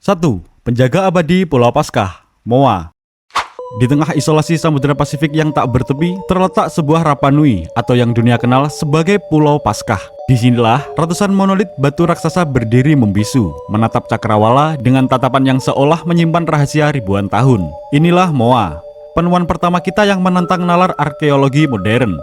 1. Penjaga abadi Pulau Paskah, Moa. Di tengah isolasi Samudra Pasifik yang tak bertepi, terletak sebuah Rapa Nui atau yang dunia kenal sebagai Pulau Paskah. Disinilah ratusan monolit batu raksasa berdiri membisu, menatap cakrawala dengan tatapan yang seolah menyimpan rahasia ribuan tahun. Inilah Moa, penemuan pertama kita yang menantang nalar arkeologi modern.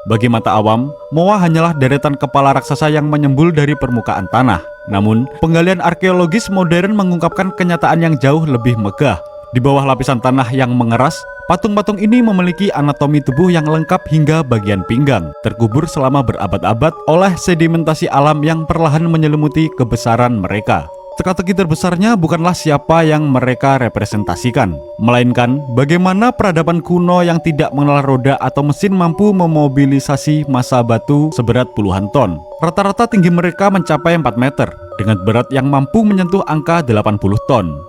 Bagi mata awam, Moa hanyalah deretan kepala raksasa yang menyembul dari permukaan tanah. Namun, penggalian arkeologis modern mengungkapkan kenyataan yang jauh lebih megah. Di bawah lapisan tanah yang mengeras, patung-patung ini memiliki anatomi tubuh yang lengkap hingga bagian pinggang, terkubur selama berabad-abad oleh sedimentasi alam yang perlahan menyelimuti kebesaran mereka. Teka-teki terbesarnya bukanlah siapa yang mereka representasikan, melainkan bagaimana peradaban kuno yang tidak mengenal roda atau mesin mampu memobilisasi massa batu seberat puluhan ton. Rata-rata tinggi mereka mencapai 4 meter, dengan berat yang mampu menyentuh angka 80 ton.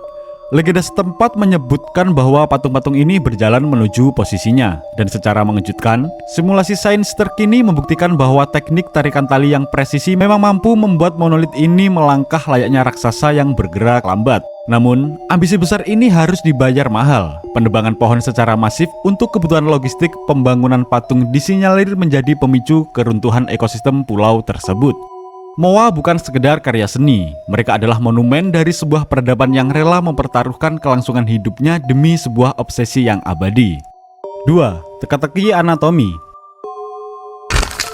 Legenda setempat menyebutkan bahwa patung-patung ini berjalan menuju posisinya, dan secara mengejutkan, simulasi sains terkini membuktikan bahwa teknik tarikan tali yang presisi memang mampu membuat monolit ini melangkah layaknya raksasa yang bergerak lambat. Namun, ambisi besar ini harus dibayar mahal. Penebangan pohon secara masif untuk kebutuhan logistik pembangunan patung disinyalir menjadi pemicu keruntuhan ekosistem pulau tersebut. Moa bukan sekedar karya seni, mereka adalah monumen dari sebuah peradaban yang rela mempertaruhkan kelangsungan hidupnya demi sebuah obsesi yang abadi. 2. Teka-teki anatomi.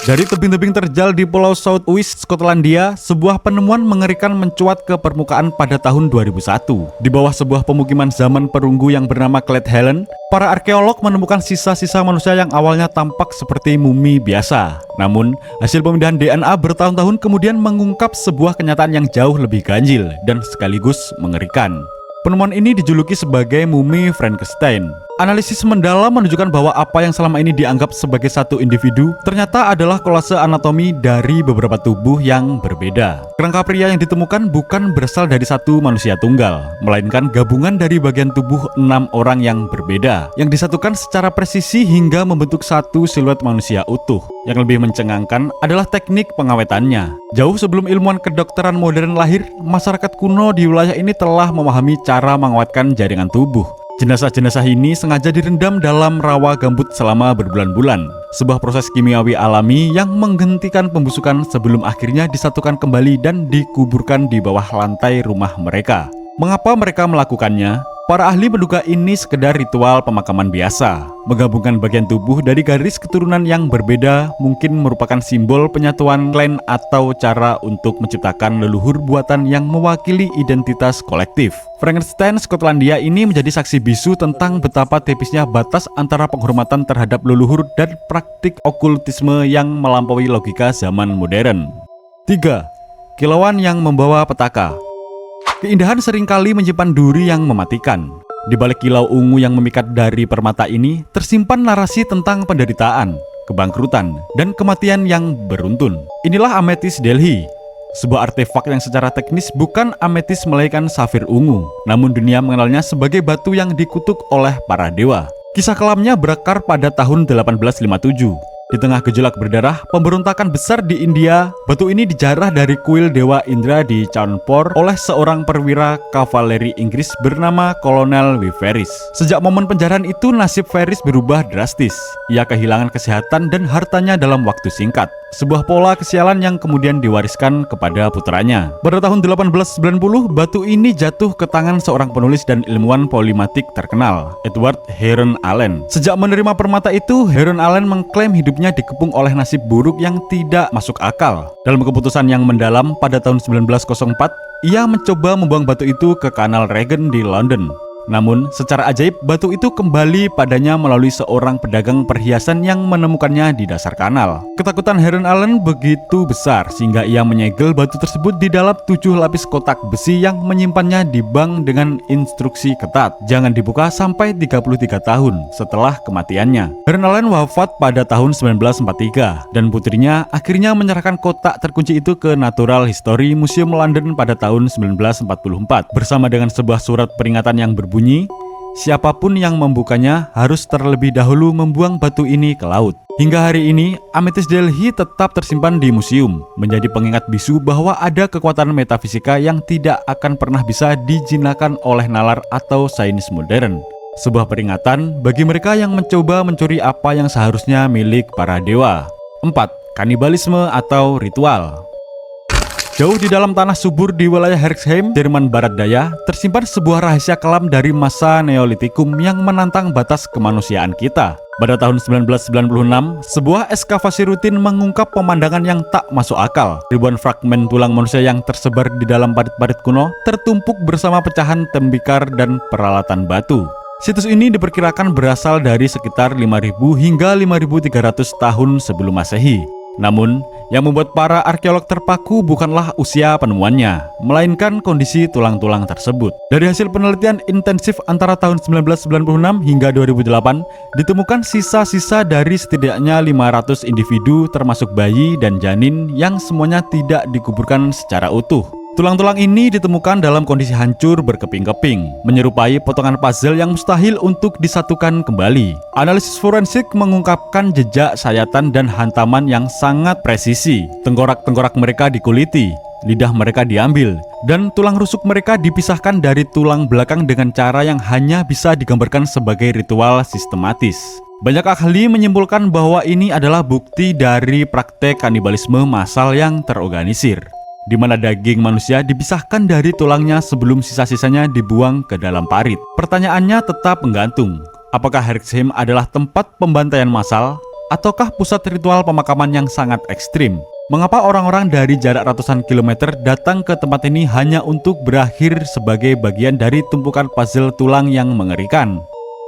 Dari tebing-tebing terjal di Pulau South Uist, Skotlandia, sebuah penemuan mengerikan mencuat ke permukaan pada tahun 2001. Di bawah sebuah pemukiman zaman perunggu yang bernama Clet Helen, para arkeolog menemukan sisa-sisa manusia yang awalnya tampak seperti mumi biasa. Namun, hasil pemindahan DNA bertahun-tahun kemudian mengungkap sebuah kenyataan yang jauh lebih ganjil dan sekaligus mengerikan. Penemuan ini dijuluki sebagai mumi Frankenstein. Analisis mendalam menunjukkan bahwa apa yang selama ini dianggap sebagai satu individu ternyata adalah kolase anatomi dari beberapa tubuh yang berbeda. Kerangka pria yang ditemukan bukan berasal dari satu manusia tunggal, melainkan gabungan dari bagian tubuh 6 orang yang berbeda, yang disatukan secara presisi hingga membentuk satu siluet manusia utuh. Yang lebih mencengangkan adalah teknik pengawetannya. Jauh sebelum ilmuwan kedokteran modern lahir, masyarakat kuno di wilayah ini telah memahami cara mengawetkan jaringan tubuh. Jenazah-jenazah ini sengaja direndam dalam rawa gambut selama berbulan-bulan, sebuah proses kimiawi alami yang menghentikan pembusukan sebelum akhirnya disatukan kembali dan dikuburkan di bawah lantai rumah mereka. Mengapa mereka melakukannya? Para ahli menduga ini sekedar ritual pemakaman biasa. Menggabungkan bagian tubuh dari garis keturunan yang berbeda mungkin merupakan simbol penyatuan klan atau cara untuk menciptakan leluhur buatan yang mewakili identitas kolektif. Frankenstein Skotlandia ini menjadi saksi bisu tentang betapa tipisnya batas antara penghormatan terhadap leluhur dan praktik okultisme yang melampaui logika zaman modern. 3. Kilauan yang membawa petaka. Keindahan seringkali menyimpan duri yang mematikan. Di balik kilau ungu yang memikat dari permata ini, tersimpan narasi tentang penderitaan, kebangkrutan, dan kematian yang beruntun. Inilah ametis Delhi, sebuah artefak yang secara teknis bukan ametis melainkan safir ungu, namun dunia mengenalnya sebagai batu yang dikutuk oleh para dewa. Kisah kelamnya berakar pada tahun 1857. Di tengah gejolak berdarah, pemberontakan besar di India, batu ini dijarah dari kuil Dewa Indra di Cawnpore oleh seorang perwira kavaleri Inggris bernama Kolonel Ferris. Sejak momen penjarahan itu, nasib Ferris berubah drastis. Ia kehilangan kesehatan dan hartanya dalam waktu singkat. Sebuah pola kesialan yang kemudian diwariskan kepada putranya. Pada tahun 1890, batu ini jatuh ke tangan seorang penulis dan ilmuwan polimatik terkenal, Edward Heron Allen. Sejak menerima permata itu, Heron Allen mengklaim hidupnya dikepung oleh nasib buruk yang tidak masuk akal. Dalam keputusan yang mendalam pada tahun 1904, ia mencoba membuang batu itu ke kanal Regent di London. Namun, secara ajaib, batu itu kembali padanya melalui seorang pedagang perhiasan yang menemukannya di dasar kanal. Ketakutan Heron Allen begitu besar sehingga ia menyegel batu tersebut di dalam 7 lapis kotak besi yang menyimpannya di bank dengan instruksi ketat. Jangan dibuka sampai 33 tahun setelah kematiannya. Heron Allen wafat pada tahun 1943 dan putrinya akhirnya menyerahkan kotak terkunci itu ke Natural History Museum London pada tahun 1944 bersama dengan sebuah surat peringatan yang berbunyi, siapapun yang membukanya harus terlebih dahulu membuang batu ini ke laut. Hingga hari ini, ametis Delhi tetap tersimpan di museum, menjadi pengingat bisu bahwa ada kekuatan metafisika yang tidak akan pernah bisa dijinakan oleh nalar atau sains modern. Sebuah peringatan bagi mereka yang mencoba mencuri apa yang seharusnya milik para dewa. 4. Kanibalisme atau ritual. Jauh di dalam tanah subur di wilayah Herxheim, Jerman Barat Daya, tersimpan sebuah rahasia kelam dari masa Neolitikum yang menantang batas kemanusiaan kita. Pada tahun 1996, sebuah ekskavasi rutin mengungkap pemandangan yang tak masuk akal. Ribuan fragmen tulang manusia yang tersebar di dalam parit-parit kuno tertumpuk bersama pecahan tembikar dan peralatan batu. Situs ini diperkirakan berasal dari sekitar 5.000 hingga 5.300 tahun sebelum Masehi. Namun, yang membuat para arkeolog terpaku bukanlah usia penemuannya, melainkan kondisi tulang-tulang tersebut. Dari hasil penelitian intensif antara tahun 1996 hingga 2008, ditemukan sisa-sisa dari setidaknya 500 individu termasuk bayi dan janin yang semuanya tidak dikuburkan secara utuh. Tulang-tulang ini ditemukan dalam kondisi hancur berkeping-keping, menyerupai potongan puzzle yang mustahil untuk disatukan kembali. Analisis forensik mengungkapkan jejak sayatan dan hantaman yang sangat presisi. Tengkorak-tengkorak mereka dikuliti, lidah mereka diambil, dan tulang rusuk mereka dipisahkan dari tulang belakang dengan cara yang hanya bisa digambarkan sebagai ritual sistematis. Banyak ahli menyimpulkan bahwa ini adalah bukti dari praktek kanibalisme massal yang terorganisir, di mana daging manusia dipisahkan dari tulangnya sebelum sisa-sisanya dibuang ke dalam parit. Pertanyaannya tetap menggantung. Apakah Herxheim adalah tempat pembantaian massal ataukah pusat ritual pemakaman yang sangat ekstrim? Mengapa orang-orang dari jarak ratusan kilometer datang ke tempat ini hanya untuk berakhir sebagai bagian dari tumpukan puzzle tulang yang mengerikan?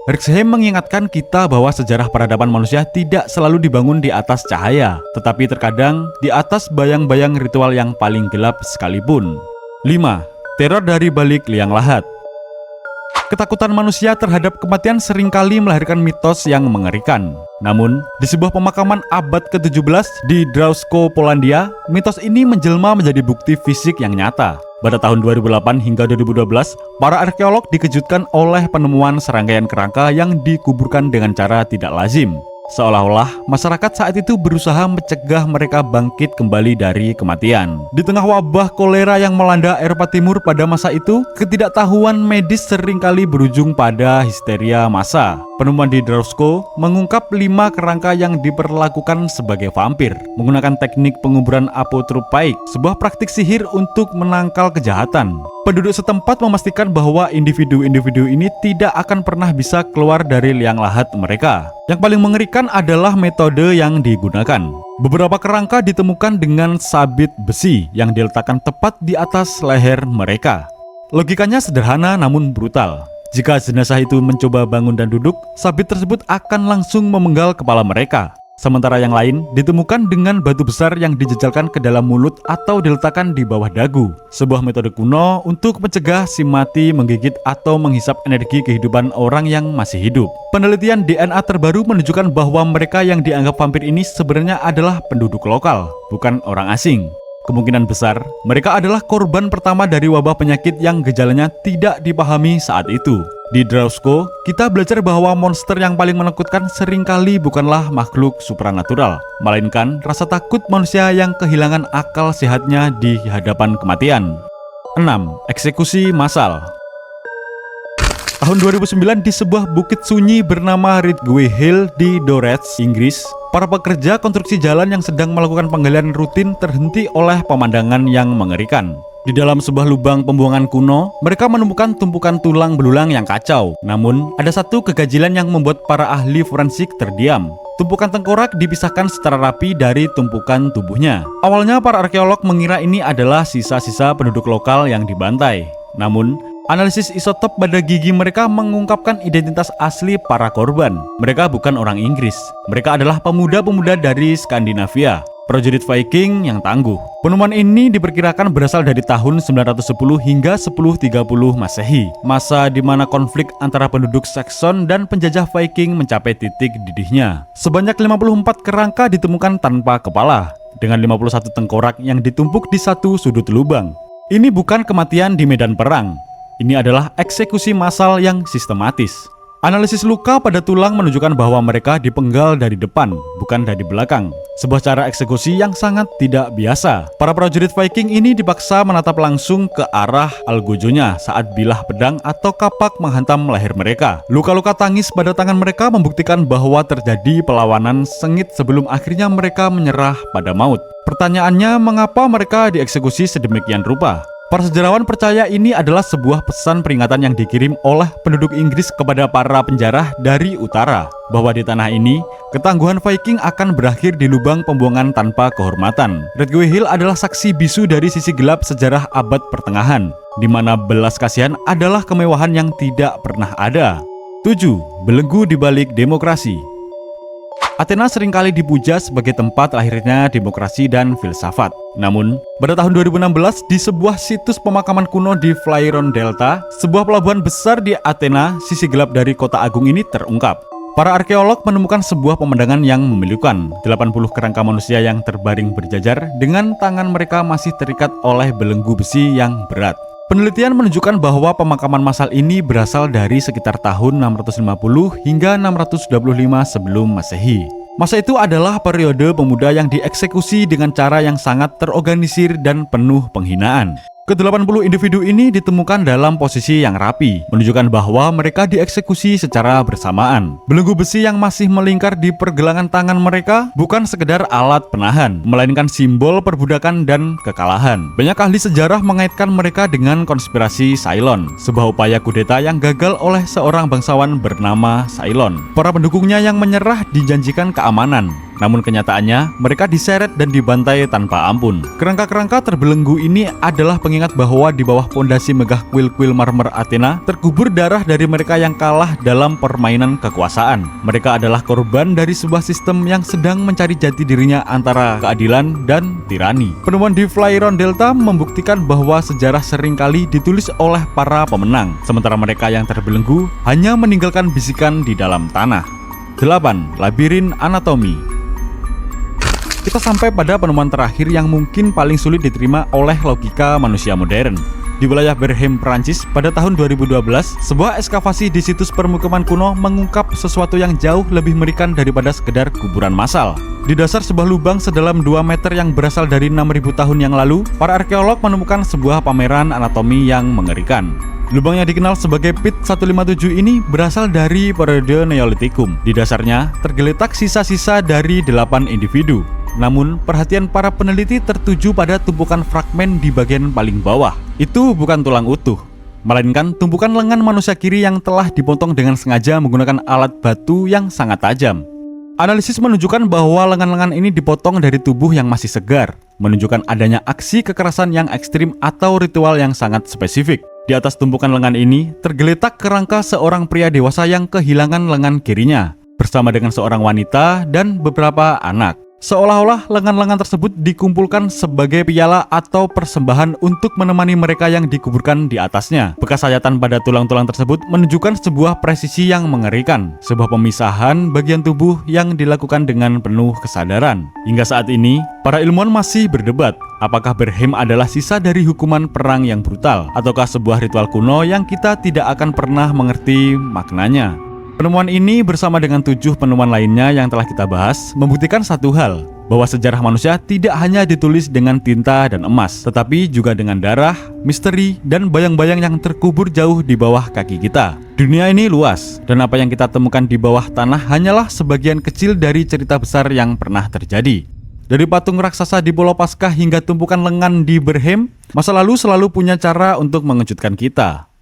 Herxheim mengingatkan kita bahwa sejarah peradaban manusia tidak selalu dibangun di atas cahaya, tetapi terkadang di atas bayang-bayang ritual yang paling gelap sekalipun. 5. Teror dari balik liang lahat. Ketakutan manusia terhadap kematian seringkali melahirkan mitos yang mengerikan. Namun, di sebuah pemakaman abad ke-17 di Drawsko, Polandia, mitos ini menjelma menjadi bukti fisik yang nyata. Pada tahun 2008 hingga 2012, para arkeolog dikejutkan oleh penemuan serangkaian kerangka yang dikuburkan dengan cara tidak lazim. Seolah-olah masyarakat saat itu berusaha mencegah mereka bangkit kembali dari kematian. Di tengah wabah kolera yang melanda Eropa Timur pada masa itu, ketidaktahuan medis seringkali berujung pada histeria massa. Penemuan di Drawsko mengungkap 5 kerangka yang diperlakukan sebagai vampir, menggunakan teknik penguburan apotropaik, sebuah praktik sihir untuk menangkal kejahatan. Penduduk setempat memastikan bahwa individu-individu ini tidak akan pernah bisa keluar dari liang lahat mereka. Yang paling mengerikan adalah metode yang digunakan. Beberapa kerangka ditemukan dengan sabit besi yang diletakkan tepat di atas leher mereka. Logikanya sederhana namun brutal. Jika jenazah itu mencoba bangun dan duduk, sabit tersebut akan langsung memenggal kepala mereka. Sementara yang lain ditemukan dengan batu besar yang dijejalkan ke dalam mulut atau diletakkan di bawah dagu. Sebuah metode kuno untuk mencegah si mati menggigit atau menghisap energi kehidupan orang yang masih hidup. Penelitian DNA terbaru menunjukkan bahwa mereka yang dianggap vampir ini sebenarnya adalah penduduk lokal, bukan orang asing. Kemungkinan besar, mereka adalah korban pertama dari wabah penyakit yang gejalanya tidak dipahami saat itu. Di Drawsko, kita belajar bahwa monster yang paling menakutkan seringkali bukanlah makhluk supranatural, melainkan rasa takut manusia yang kehilangan akal sehatnya di hadapan kematian. 6. Eksekusi massal. Tahun 2009 di sebuah bukit sunyi bernama Ridgway Hill di Dordrecht, Inggris, para pekerja konstruksi jalan yang sedang melakukan penggalian rutin terhenti oleh pemandangan yang mengerikan. Di dalam sebuah lubang pembuangan kuno, mereka menemukan tumpukan tulang belulang yang kacau. Namun, ada satu keganjilan yang membuat para ahli forensik terdiam. Tumpukan tengkorak dipisahkan secara rapi dari tumpukan tubuhnya. Awalnya para arkeolog mengira ini adalah sisa-sisa penduduk lokal yang dibantai. Namun, analisis isotop pada gigi mereka mengungkapkan identitas asli para korban. Mereka bukan orang Inggris. Mereka adalah pemuda-pemuda dari Skandinavia, prajurit Viking yang tangguh. Penemuan ini diperkirakan berasal dari tahun 910 hingga 1030 Masehi, masa di mana konflik antara penduduk Saxon dan penjajah Viking mencapai titik didihnya. Sebanyak 54 kerangka ditemukan tanpa kepala, dengan 51 tengkorak yang ditumpuk di satu sudut lubang. Ini bukan kematian di medan perang. Ini adalah eksekusi massal yang sistematis. Analisis luka pada tulang menunjukkan bahwa mereka dipenggal dari depan, bukan dari belakang. Sebuah cara eksekusi yang sangat tidak biasa. Para prajurit Viking ini dipaksa menatap langsung ke arah algojonya saat bilah pedang atau kapak menghantam leher mereka. Luka-luka tangis pada tangan mereka membuktikan bahwa terjadi perlawanan sengit sebelum akhirnya mereka menyerah pada maut. Pertanyaannya, mengapa mereka dieksekusi sedemikian rupa? Para sejarawan percaya ini adalah sebuah pesan peringatan yang dikirim oleh penduduk Inggris kepada para penjara dari utara, bahwa di tanah ini, ketangguhan Viking akan berakhir di lubang pembuangan tanpa kehormatan. Redway Hill adalah saksi bisu dari sisi gelap sejarah abad pertengahan, di mana belas kasihan adalah kemewahan yang tidak pernah ada. 7. Belenggu di balik demokrasi. Athena seringkali dipuja sebagai tempat lahirnya demokrasi dan filsafat. Namun, pada tahun 2016 di sebuah situs pemakaman kuno di Phleron Delta, sebuah pelabuhan besar di Athena, sisi gelap dari kota agung ini terungkap. Para arkeolog menemukan sebuah pemandangan yang memilukan, 80 kerangka manusia yang terbaring berjajar dengan tangan mereka masih terikat oleh belenggu besi yang berat. Penelitian menunjukkan bahwa pemakaman massal ini berasal dari sekitar tahun 650 hingga 625 sebelum Masehi. Masa itu adalah periode pemuda yang dieksekusi dengan cara yang sangat terorganisir dan penuh penghinaan. Ke-80 individu ini ditemukan dalam posisi yang rapi, menunjukkan bahwa mereka dieksekusi secara bersamaan. Belenggu besi yang masih melingkar di pergelangan tangan mereka bukan sekedar alat penahan, melainkan simbol perbudakan dan kekalahan. Banyak ahli sejarah mengaitkan mereka dengan konspirasi Cylon, sebuah upaya kudeta yang gagal oleh seorang bangsawan bernama Cylon. Para pendukungnya yang menyerah dijanjikan keamanan, namun kenyataannya mereka diseret dan dibantai tanpa ampun. Kerangka-kerangka terbelenggu ini adalah pengingat bahwa di bawah pondasi megah kuil-kuil marmer Athena terkubur darah dari mereka yang kalah dalam permainan kekuasaan. Mereka adalah korban dari sebuah sistem yang sedang mencari jati dirinya antara keadilan dan tirani. Penemuan di Phleron Delta membuktikan bahwa sejarah seringkali ditulis oleh para pemenang, sementara mereka yang terbelenggu hanya meninggalkan bisikan di dalam tanah. 8. Labirin anatomi. Kita sampai pada penemuan terakhir yang mungkin paling sulit diterima oleh logika manusia modern. Di wilayah Berhem, Prancis, pada tahun 2012, sebuah ekskavasi di situs permukiman kuno mengungkap sesuatu yang jauh lebih mengerikan daripada sekedar kuburan massal. Di dasar sebuah lubang sedalam 2 meter yang berasal dari 6.000 tahun yang lalu, para arkeolog menemukan sebuah pameran anatomi yang mengerikan. Lubang yang dikenal sebagai Pit 157 ini berasal dari periode Neolitikum. Di dasarnya tergeletak sisa-sisa dari 8 individu. Namun, perhatian para peneliti tertuju pada tumpukan fragmen di bagian paling bawah. Itu bukan tulang utuh, melainkan tumpukan lengan manusia kiri yang telah dipotong dengan sengaja menggunakan alat batu yang sangat tajam. Analisis menunjukkan bahwa lengan-lengan ini dipotong dari tubuh yang masih segar, menunjukkan adanya aksi kekerasan yang ekstrim atau ritual yang sangat spesifik. Di atas tumpukan lengan ini tergeletak kerangka seorang pria dewasa yang kehilangan lengan kirinya, bersama dengan seorang wanita dan beberapa anak. Seolah-olah lengan-lengan tersebut dikumpulkan sebagai piala atau persembahan untuk menemani mereka yang dikuburkan di atasnya. Bekas sayatan pada tulang-tulang tersebut menunjukkan sebuah presisi yang mengerikan, sebuah pemisahan bagian tubuh yang dilakukan dengan penuh kesadaran. Hingga saat ini, para ilmuwan masih berdebat, apakah Berhem adalah sisa dari hukuman perang yang brutal, ataukah sebuah ritual kuno yang kita tidak akan pernah mengerti maknanya. Penemuan ini bersama dengan 7 penemuan lainnya yang telah kita bahas membuktikan satu hal, bahwa sejarah manusia tidak hanya ditulis dengan tinta dan emas, tetapi juga dengan darah, misteri, dan bayang-bayang yang terkubur jauh di bawah kaki kita. Dunia ini luas, dan apa yang kita temukan di bawah tanah hanyalah sebagian kecil dari cerita besar yang pernah terjadi. Dari patung raksasa di Pulau Paskah hingga tumpukan lengan di Berhem, masa lalu selalu punya cara untuk mengejutkan kita.